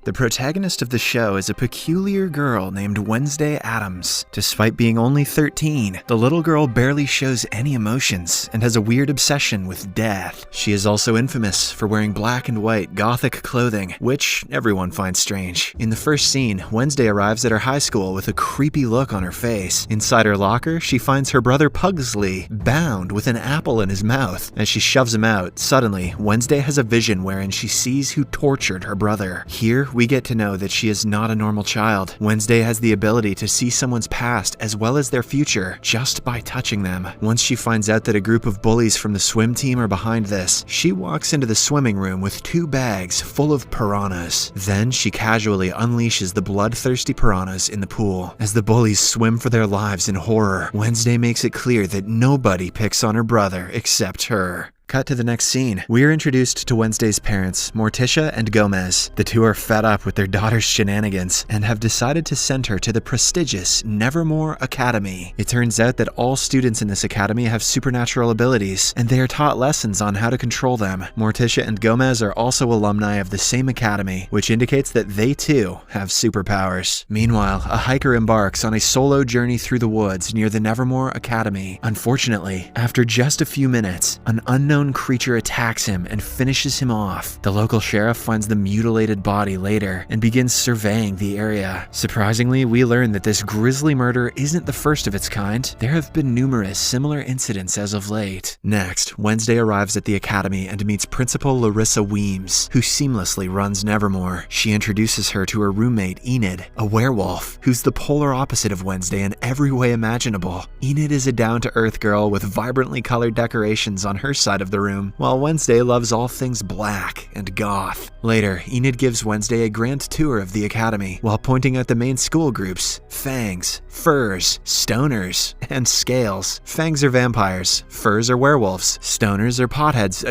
The protagonist of the show is a peculiar girl named Wednesday Addams. Despite being only 13, the little girl barely shows any emotions and has a weird obsession with death. She is also infamous for wearing black and white gothic clothing, which everyone finds strange. In the first scene, Wednesday arrives at her high school with a creepy look on her face. Inside her locker, she finds her brother Pugsley bound with an apple in his mouth. As she shoves him out, suddenly, Wednesday has a vision wherein she sees who tortured her brother. Here, we get to know that she is not a normal child. Wednesday has the ability to see someone's past as well as their future just by touching them. Once she finds out that a group of bullies from the swim team are behind this, she walks into the swimming room with 2 bags full of piranhas. Then she casually unleashes the bloodthirsty piranhas in the pool. As the bullies swim for their lives in horror, Wednesday makes it clear that nobody picks on her brother except her. Cut to the next scene. We are introduced to Wednesday's parents, Morticia and Gomez. The two are fed up with their daughter's shenanigans and have decided to send her to the prestigious Nevermore Academy. It turns out that all students in this academy have supernatural abilities, and they are taught lessons on how to control them. Morticia and Gomez are also alumni of the same academy, which indicates that they too have superpowers. Meanwhile, a hiker embarks on a solo journey through the woods near the Nevermore Academy. Unfortunately, after just a few minutes, an unknown creature attacks him and finishes him off. The local sheriff finds the mutilated body later and begins surveying the area. Surprisingly, we learn that this grisly murder isn't the first of its kind. There have been numerous similar incidents as of late. Next, Wednesday arrives at the academy and meets Principal Larissa Weems, who seamlessly runs Nevermore. She introduces her to her roommate Enid, a werewolf, who's the polar opposite of Wednesday in every way imaginable. Enid is a down-to-earth girl with vibrantly colored decorations on her side of the room, while Wednesday loves all things black and goth. Later, Enid gives Wednesday a grand tour of the academy while pointing out the main school groups: Fangs, Furs, Stoners, and Scales. Fangs are vampires, Furs are werewolves, Stoners are potheads,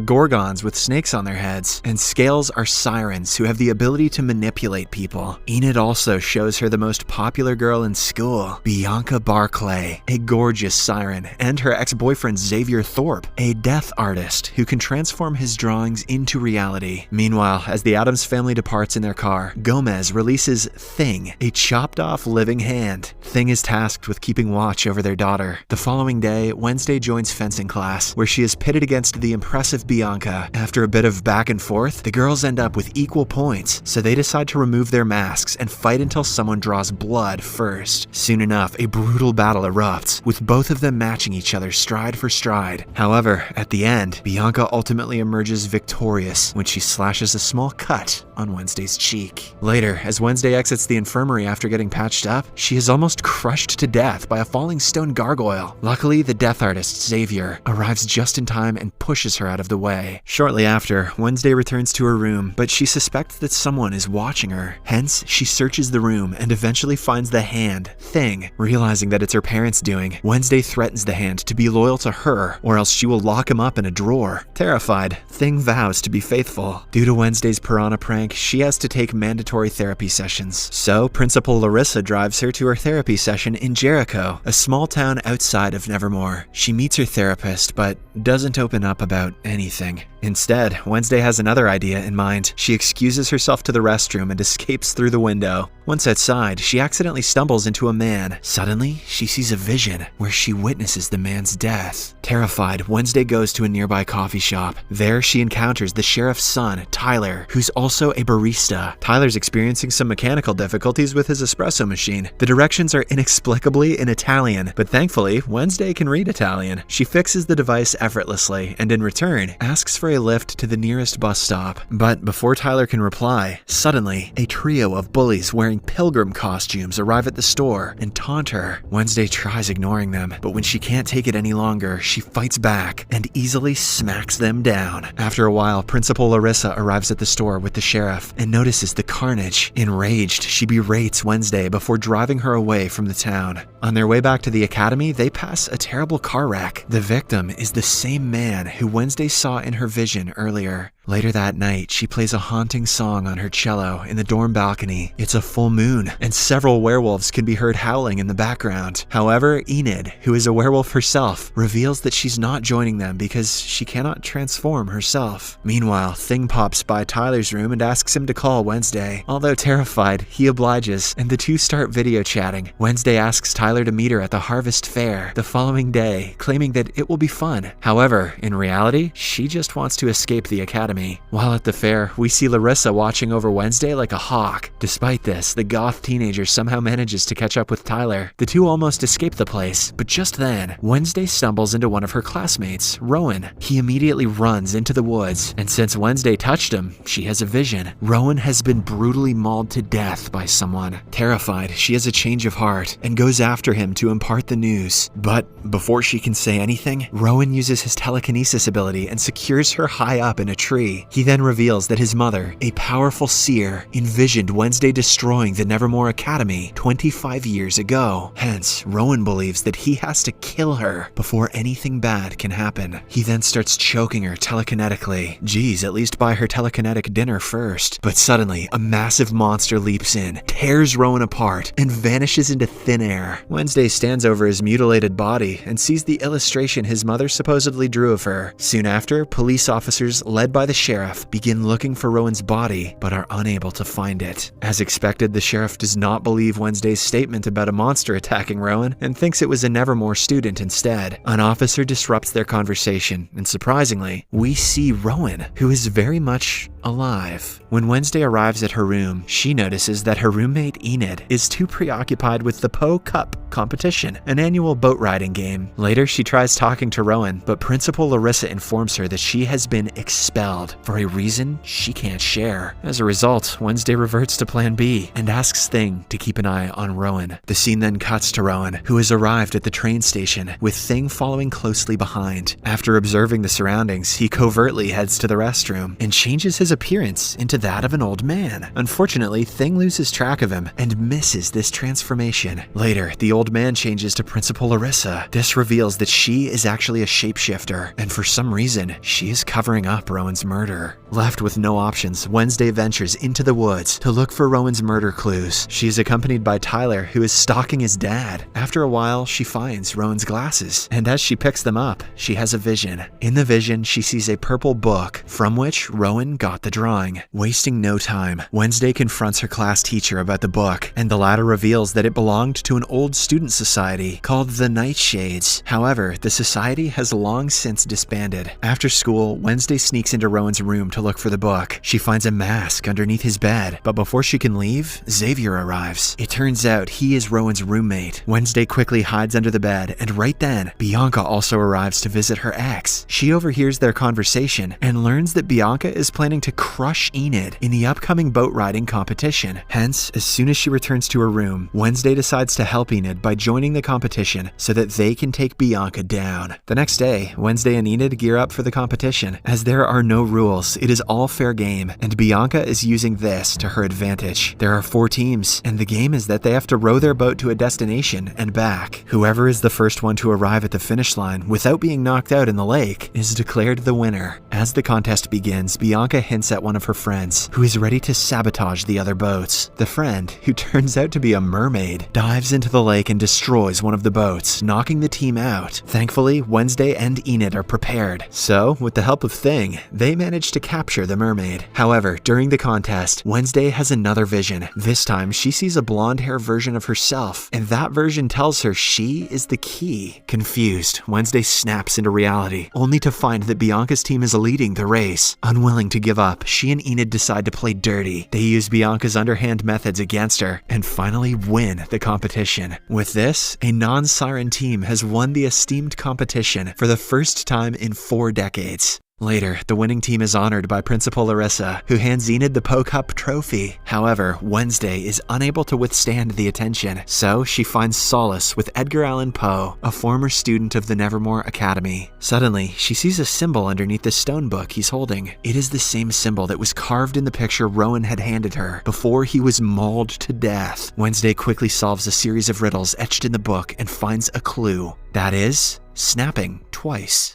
gorgons with snakes on their heads, and Scales are sirens who have the ability to manipulate people. Enid also shows her the most popular girl in school, Bianca Barclay, a gorgeous siren, and her ex-boyfriend Xavier Thorpe, a death artist who can transform his drawings into reality. Meanwhile, as the Addams family departs in their car, Gomez releases Thing, a chopped-off living hand. Thing is tasked with keeping watch over their daughter. The following day, Wednesday joins fencing class, where she is pitted against the impressive Bianca. After a bit of back and forth, the girls end up with equal points, so they decide to remove their masks and fight until someone draws blood first. Soon enough, a brutal battle erupts, with both of them matching each other stride for stride. However, at the end, Bianca ultimately emerges victorious when she slashes a small cut on Wednesday's cheek. Later, as Wednesday exits the infirmary after getting patched up, she is almost crushed to death by a falling stone gargoyle. Luckily, the death artist, Xavier, arrives just in time and pushes her out of the way. Shortly after, Wednesday returns to her room, but she suspects that someone is watching her. Hence, she searches the room and eventually finds the hand, Thing. Realizing that it's her parents' doing, Wednesday threatens the hand to be loyal to her, or else she will lock him up in a drawer. Terrified, Thing vows to be faithful. Due to Wednesday's piranha prank, she has to take mandatory therapy sessions. So, Principal Larissa drives her to her therapy session in Jericho, a small town outside of Nevermore. She meets her therapist, but doesn't open up about anything. Instead, Wednesday has another idea in mind. She excuses herself to the restroom and escapes through the window. Once outside, she accidentally stumbles into a man. Suddenly, she sees a vision where she witnesses the man's death. Terrified, Wednesday goes to a nearby coffee shop. There, she encounters the sheriff's son, Tyler, who's also a barista. Tyler's experiencing some mechanical difficulties with his espresso machine. The directions are inexplicably in Italian, but thankfully, Wednesday can read Italian. She fixes the device effortlessly, and in return, asks for a lift to the nearest bus stop. But before Tyler can reply, suddenly, a trio of bullies wearing pilgrim costumes arrive at the store and taunt her. Wednesday tries ignoring them, but when she can't take it any longer, she fights back and easily smacks them down. After a while, Principal Larissa arrives at the store with the sheriff and notices the carnage. Enraged, she berates Wednesday before driving her away from the town. On their way back to the academy, they pass a terrible car wreck. The victim is the same man who Wednesday saw in her vision earlier. Later that night, she plays a haunting song on her cello in the dorm balcony. It's a full moon, and several werewolves can be heard howling in the background. However, Enid, who is a werewolf herself, reveals that she's not joining them because she cannot transform herself. Meanwhile, Thing pops by Tyler's room and asks him to call Wednesday. Although terrified, he obliges, and the two start video chatting. Wednesday asks Tyler to meet her at the Harvest Fair the following day, claiming that it will be fun. However, in reality, she just wants to escape the academy. While at the fair, we see Larissa watching over Wednesday like a hawk. Despite this, the goth teenager somehow manages to catch up with Tyler. The two almost escape the place, but just then, Wednesday stumbles into one of her classmates, Rowan. He immediately runs into the woods, and since Wednesday touched him, she has a vision. Rowan has been brutally mauled to death by someone. Terrified, she has a change of heart and goes after him to impart the news. But before she can say anything, Rowan uses his telekinesis ability and secures her high up in a tree. He then reveals that his mother, a powerful seer, envisioned Wednesday destroying the Nevermore Academy 25 years ago. Hence, Rowan believes that he has to kill her before anything bad can happen. He then starts choking her telekinetically. Geez, at least buy her telekinetic dinner first. But suddenly, a massive monster leaps in, tears Rowan apart, and vanishes into thin air. Wednesday stands over his mutilated body and sees the illustration his mother supposedly drew of her. Soon after, police officers, led by the sheriff, begin looking for Rowan's body, but are unable to find it. As expected, the sheriff does not believe Wednesday's statement about a monster attacking Rowan and thinks it was a Nevermore student instead. An officer disrupts their conversation, and surprisingly, we see Rowan, who is very much alive. When Wednesday arrives at her room, she notices that her roommate Enid is too preoccupied with the Po Cup competition, an annual boat riding game. Later, she tries talking to Rowan, but Principal Larissa informs her that she has been expelled for a reason she can't share. As a result, Wednesday reverts to Plan B and asks Thing to keep an eye on Rowan. The scene then cuts to Rowan, who has arrived at the train station, with Thing following closely behind. After observing the surroundings, he covertly heads to the restroom and changes his appearance into that of an old man. Unfortunately, Thing loses track of him and misses this transformation. Later, the old man changes to Principal Larissa. This reveals that she is actually a shapeshifter, and for some reason, she is covering up Rowan's murder. Left with no options, Wednesday ventures into the woods to look for Rowan's murder clues. She is accompanied by Tyler, who is stalking his dad. After a while, she finds Rowan's glasses, and as she picks them up, she has a vision. In the vision, she sees a purple book from which Rowan got the drawing. Wasting no time, Wednesday confronts her class teacher about the book, and the latter reveals that it belonged to an old student society called the Nightshades. However, the society has long since disbanded. After school, Wednesday sneaks into Rowan's room to look for the book. She finds a mask underneath his bed, but before she can leave, Xavier arrives. It turns out he is Rowan's roommate. Wednesday quickly hides under the bed, and right then, Bianca also arrives to visit her ex. She overhears their conversation and learns that Bianca is planning to crush Enid in the upcoming boat riding competition. Hence, as soon as she returns to her room, Wednesday decides to help Enid by joining the competition so that they can take Bianca down. The next day, Wednesday and Enid gear up for the competition. As there are no rules, it is all fair game, and Bianca is using this to her advantage. There are 4 teams, and the game is that they have to row their boat to a destination and back. Whoever is the first one to arrive at the finish line without being knocked out in the lake is declared the winner. As the contest begins, Bianca hints at one of her friends, who is ready to sabotage the other boats. The friend, who turns out to be a mermaid, dives into the lake and destroys one of the boats, knocking the team out. Thankfully, Wednesday and Enid are prepared, so with the help of Thing, they manage to capture the mermaid. However, during the contest, Wednesday has another vision. This time, she sees a blonde hair version of herself, and that version tells her she is the key. Confused, Wednesday snaps into reality, only to find that Bianca's team is leading the race. Unwilling to give up, she and Enid decide to play dirty. They use Bianca's underhand methods against her, and finally win the competition. With this, a non-siren team has won the esteemed competition for the first time in 4 decades. Later, the winning team is honored by Principal Larissa, who hands Enid the Po Cup trophy. However, Wednesday is unable to withstand the attention, so she finds solace with Edgar Allan Poe, a former student of the Nevermore Academy. Suddenly, she sees a symbol underneath the stone book he's holding. It is the same symbol that was carved in the picture Rowan had handed her before he was mauled to death. Wednesday quickly solves a series of riddles etched in the book and finds a clue. That is, snapping twice.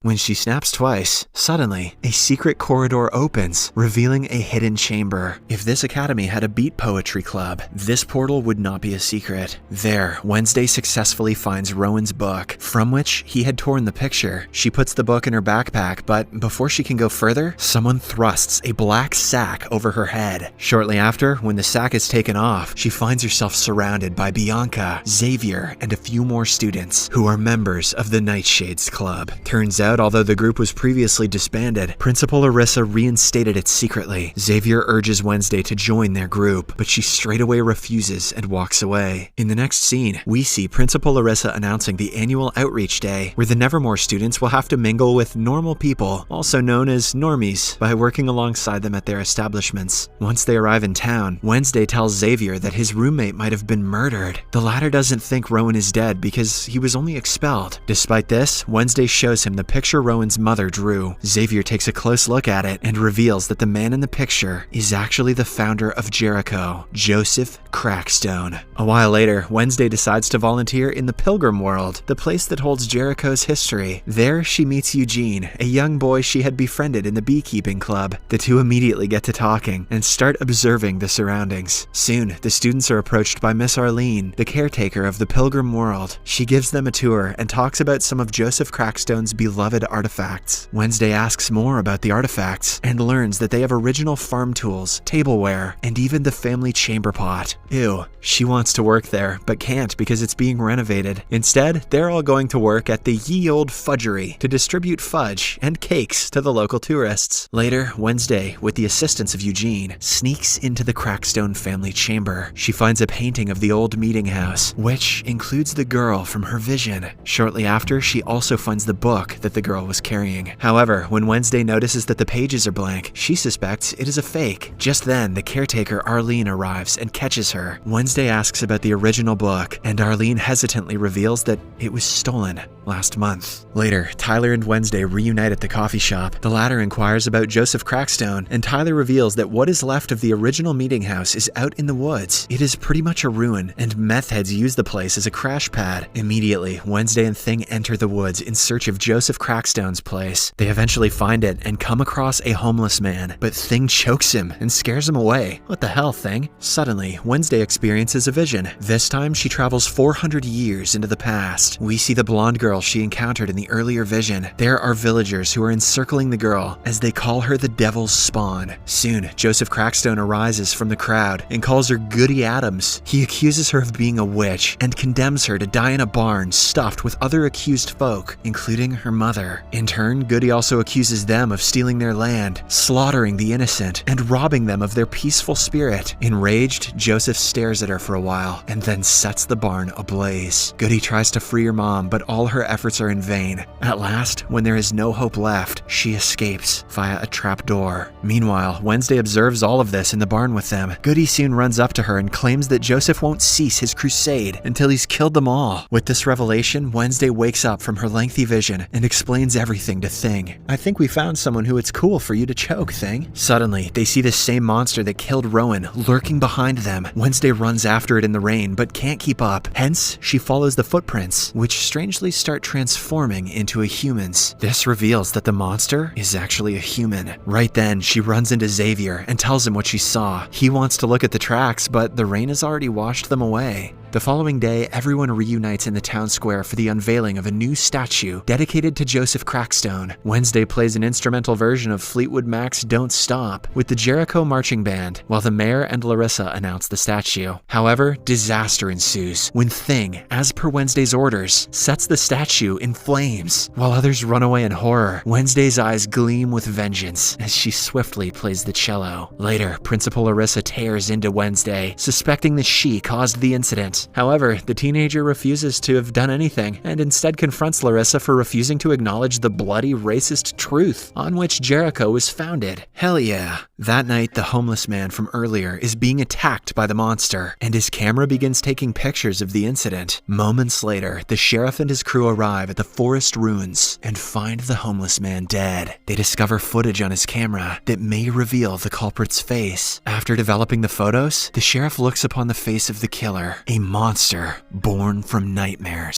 When she snaps twice, suddenly, a secret corridor opens, revealing a hidden chamber. If this academy had a beat poetry club, this portal would not be a secret. There, Wednesday successfully finds Rowan's book, from which he had torn the picture. She puts the book in her backpack, but before she can go further, someone thrusts a black sack over her head. Shortly after, when the sack is taken off, she finds herself surrounded by Bianca, Xavier, and a few more students who are members of the Nightshades Club. Turns out, although the group was previously disbanded, Principal Larissa reinstated it secretly. Xavier urges Wednesday to join their group, but she straightaway refuses and walks away. In the next scene, we see Principal Larissa announcing the annual outreach day, where the Nevermore students will have to mingle with normal people, also known as normies, by working alongside them at their establishments. Once they arrive in town, Wednesday tells Xavier that his roommate might have been murdered. The latter doesn't think Rowan is dead because he was only expelled. Despite this, Wednesday shows him the picture Rowan's mother drew. Xavier takes a close look at it and reveals that the man in the picture is actually the founder of Jericho, Joseph Crackstone. A while later, Wednesday decides to volunteer in the Pilgrim World, the place that holds Jericho's history. There, she meets Eugene, a young boy she had befriended in the beekeeping club. The two immediately get to talking and start observing the surroundings. Soon, the students are approached by Miss Arlene, the caretaker of the Pilgrim World. She gives them a tour and talks about some of Joseph Crackstone's beloved artifacts. Wednesday asks more about the artifacts and learns that they have original farm tools, tableware, and even the family chamber pot. Ew. She wants to work there, but can't because it's being renovated. Instead, they're all going to work at the Ye Old Fudgery to distribute fudge and cakes to the local tourists. Later, Wednesday, with the assistance of Eugene, sneaks into the Crackstone family chamber. She finds a painting of the old meeting house, which includes the girl from her vision. Shortly after, she also finds the book that the girl was carrying. However, when Wednesday notices that the pages are blank, she suspects it is a fake. Just then, the caretaker Arlene arrives and catches her. Wednesday asks about the original book, and Arlene hesitantly reveals that it was stolen last month. Later, Tyler and Wednesday reunite at the coffee shop. The latter inquires about Joseph Crackstone, and Tyler reveals that what is left of the original meeting house is out in the woods. It is pretty much a ruin, and meth heads use the place as a crash pad. Immediately, Wednesday and Thing enter the woods in search of Joseph Crackstone's place. They eventually find it and come across a homeless man, but Thing chokes him and scares him away. What the hell, Thing? Suddenly, Wednesday experiences a vision. This time, she travels 400 years into the past. We see the blonde girl she encountered in the earlier vision. There are villagers who are encircling the girl as they call her the devil's spawn. Soon, Joseph Crackstone arises from the crowd and calls her BuIIied Addams. He accuses her of being a witch and condemns her to die in a barn stuffed with other accused folk, including her mother. In turn, BuIIied also accuses them of stealing their land, slaughtering the innocent, and robbing them of their peaceful spirit. Enraged, Joseph stares at her for a while and then sets the barn ablaze. BuIIied tries to free her mom, but all her efforts are in vain. At last, when there is no hope left, she escapes via a trap door. Meanwhile, Wednesday observes all of this in the barn with them. BuIIied soon runs up to her and claims that Joseph won't cease his crusade until he's killed them all. With this revelation, Wednesday wakes up from her lengthy vision and explains everything to Thing. I think we found someone who it's cool for you to choke, Thing. Suddenly, they see the same monster that killed Rowan lurking behind them. Wednesday runs after it in the rain, but can't keep up. Hence, she follows the footprints, which strangely start transforming into a human's. This reveals that the monster is actually a human. Right then, she runs into Xavier and tells him what she saw. He wants to look at the tracks, but the rain has already washed them away. The following day, everyone reunites in the town square for the unveiling of a new statue dedicated to Joseph Crackstone. Wednesday plays an instrumental version of Fleetwood Mac's Don't Stop with the Jericho marching band, while the mayor and Larissa announce the statue. However, disaster ensues when Thing, as per Wednesday's orders, sets the statue in flames. While others run away in horror, Wednesday's eyes gleam with vengeance as she swiftly plays the cello. Later, Principal Larissa tears into Wednesday, suspecting that she caused the incident. However, the teenager refuses to have done anything and instead confronts Larissa for refusing to acknowledge the bloody racist truth on which Jericho was founded. Hell yeah. That night, the homeless man from earlier is being attacked by the monster, and his camera begins taking pictures of the incident. Moments later, the sheriff and his crew arrive at the forest ruins and find the homeless man dead. They discover footage on his camera that may reveal the culprit's face. After developing the photos, the sheriff looks upon the face of the killer, a monster born from nightmares.